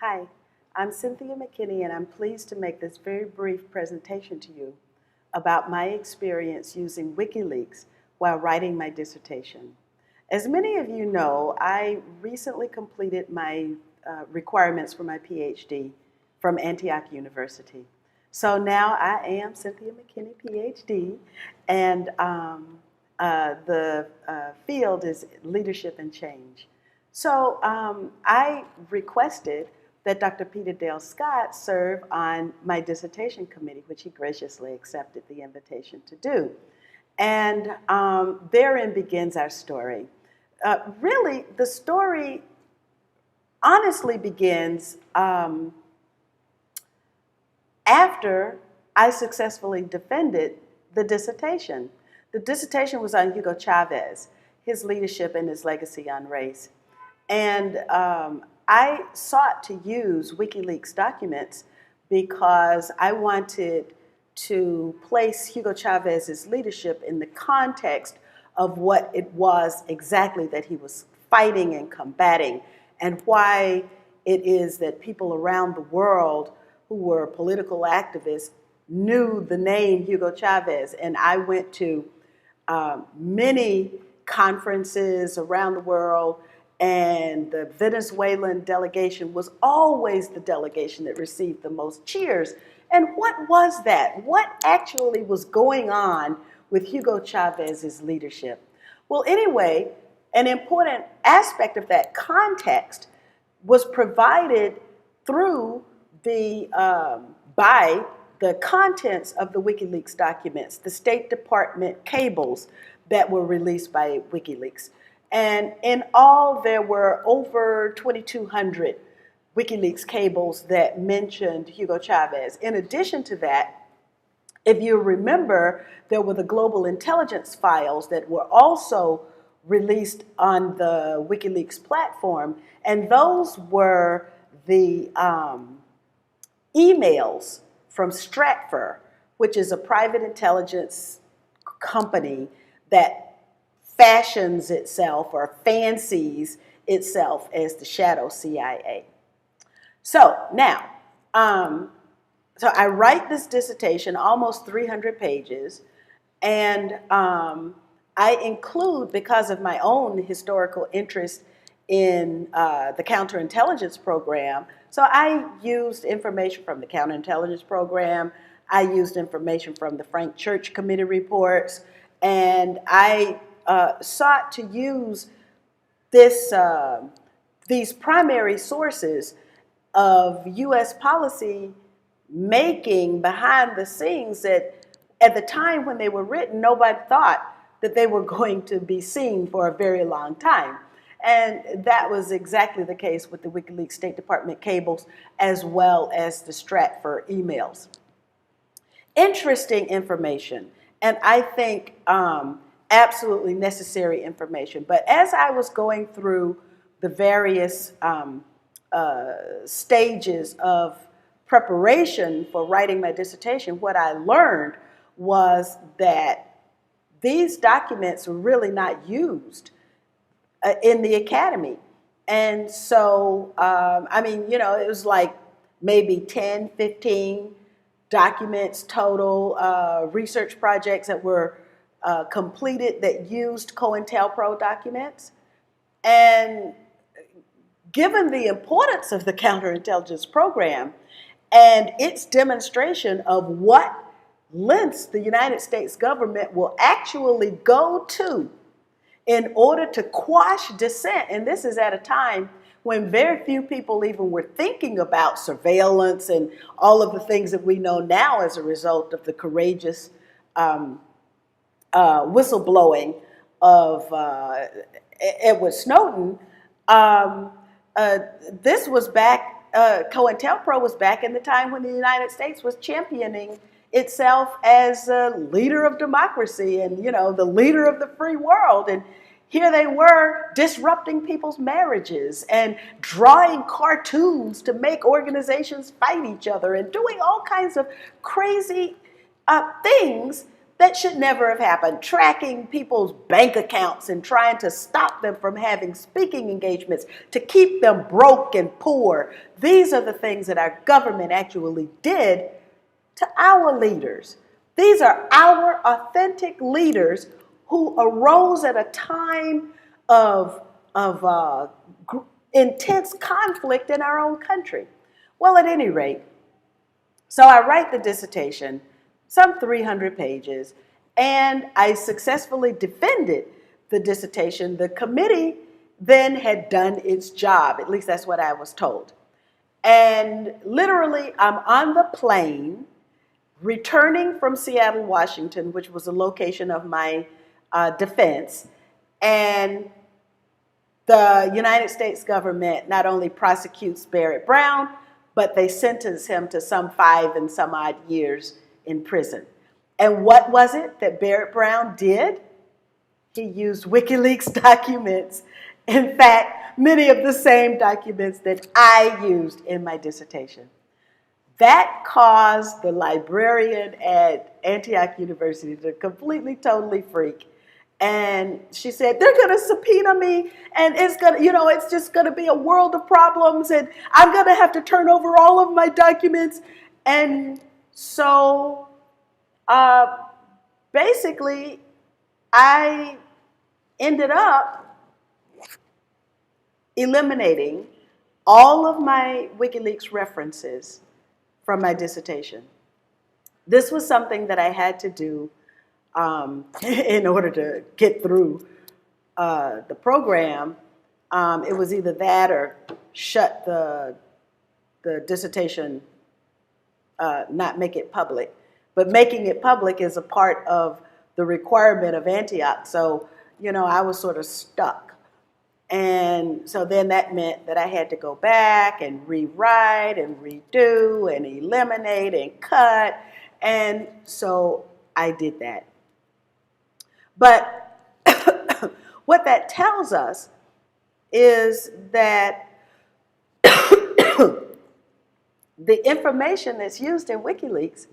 Hi, I'm Cynthia McKinney, and I'm pleased to make this very brief presentation to you about my experience using WikiLeaks while writing my dissertation. As many of you know, I recently completed my requirements for my PhD from Antioch University. So now I am Cynthia McKinney, PhD, and the field is leadership and change. So I requested that Dr. Peter Dale Scott serve on my dissertation committee, which he graciously accepted the invitation to do. And therein begins our story. Really, the story honestly begins after I successfully defended the dissertation. The dissertation was on Hugo Chavez, his leadership and his legacy on race. And I sought to use WikiLeaks documents because I wanted to place Hugo Chavez's leadership in the context of what it was exactly that he was fighting and combating, and why it is that people around the world who were political activists knew the name Hugo Chavez. And I went to many conferences around the world, and the Venezuelan delegation was always the delegation that received the most cheers. And what was that? What actually was going on with Hugo Chavez's leadership? Well, anyway, an important aspect of that context was provided through by the contents of the WikiLeaks documents, the State Department cables that were released by WikiLeaks. And in all, there were over 2,200 WikiLeaks cables that mentioned Hugo Chavez. In addition to that, if you remember, there were the global intelligence files that were also released on the WikiLeaks platform, and those were the emails from Stratfor, which is a private intelligence company that fashions itself or fancies itself as the shadow CIA. So now, so I write this dissertation, almost 300 pages, and I include, because of my own historical interest in the counterintelligence program, so I used information from the counterintelligence program, I used information from the Frank Church Committee reports, and I sought to use these primary sources of U.S. policy making behind the scenes that at the time when they were written, nobody thought that they were going to be seen for a very long time. And that was exactly the case with the WikiLeaks State Department cables as well as the Stratfor emails. Interesting information, and I think absolutely necessary information. But as I was going through the various stages of preparation for writing my dissertation, what I learned was that these documents were really not used in the academy. And so, I mean, you know, it was like maybe 10, 15 documents total, research projects that were completed that used COINTELPRO documents. And given the importance of the counterintelligence program and its demonstration of what lengths the United States government will actually go to in order to quash dissent, and this is at a time when very few people even were thinking about surveillance and all of the things that we know now as a result of the courageous whistleblowing of Edward Snowden. This was back, COINTELPRO was back in the time when the United States was championing itself as a leader of democracy and, you know, the leader of the free world. And here they were disrupting people's marriages and drawing cartoons to make organizations fight each other and doing all kinds of crazy things That should never have happened. Tracking people's bank accounts and trying to stop them from having speaking engagements, to keep them broke and poor. These are the things that our government actually did to our leaders. These are our authentic leaders who arose at a time of intense conflict in our own country. Well, at any rate, so I write the dissertation, some 300 pages, and I successfully defended the dissertation. The committee then had done its job, at least that's what I was told. And literally, I'm on the plane returning from Seattle, Washington, which was the location of my defense, and the United States government not only prosecutes Barrett Brown, but they sentence him to some 5 and some odd years in prison. And what was it that Barrett Brown did? He used WikiLeaks documents. In fact, many of the same documents that I used in my dissertation. That caused the librarian at Antioch University to completely, totally freak. And she said, they're going to subpoena me, and it's going to, it's just going to be a world of problems, and I'm going to have to turn over all of my documents. And so basically, I ended up eliminating all of my WikiLeaks references from my dissertation. This was something that I had to do in order to get through the program. It was either that or shut the dissertation, not make it public. But making it public is a part of the requirement of Antioch. So, I was sort of stuck. And so then that meant that I had to go back and rewrite and redo and eliminate and cut. And so I did that. But what that tells us is that the information that's used in WikiLeaks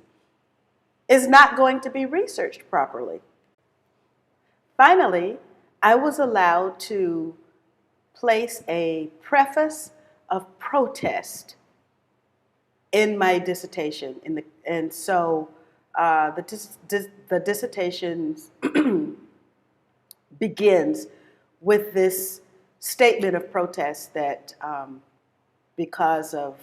is not going to be researched properly. Finally, I was allowed to place a preface of protest in my dissertation. And so the dissertation begins with this statement of protest that because of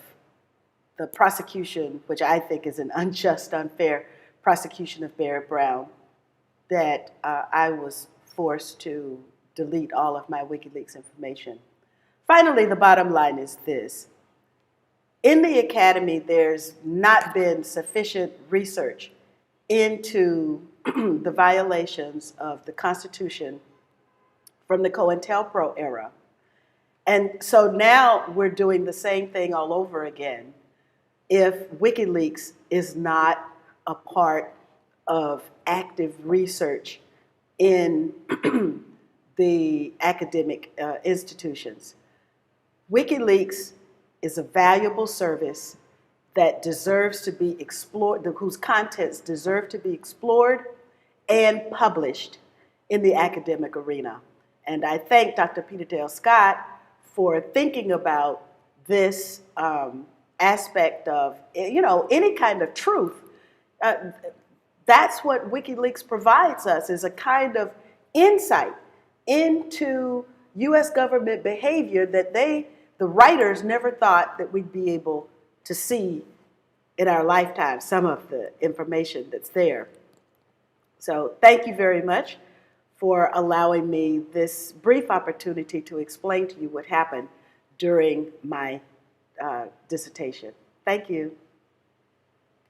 the prosecution, which I think is an unjust, unfair prosecution of Barrett Brown, that I was forced to delete all of my WikiLeaks information. Finally, the bottom line is this. In the academy, there's not been sufficient research into the violations of the Constitution from the COINTELPRO era. And so now we're doing the same thing all over again if WikiLeaks is not a part of active research in the academic institutions. WikiLeaks is a valuable service that deserves to be explored, whose contents deserve to be explored and published in the academic arena. And I thank Dr. Peter Dale Scott for thinking about this aspect of, any kind of truth. That's what WikiLeaks provides us, is a kind of insight into U.S. government behavior that the writers never thought that we'd be able to see in our lifetime, some of the information that's there. So thank you very much for allowing me this brief opportunity to explain to you what happened during my dissertation. Thank you.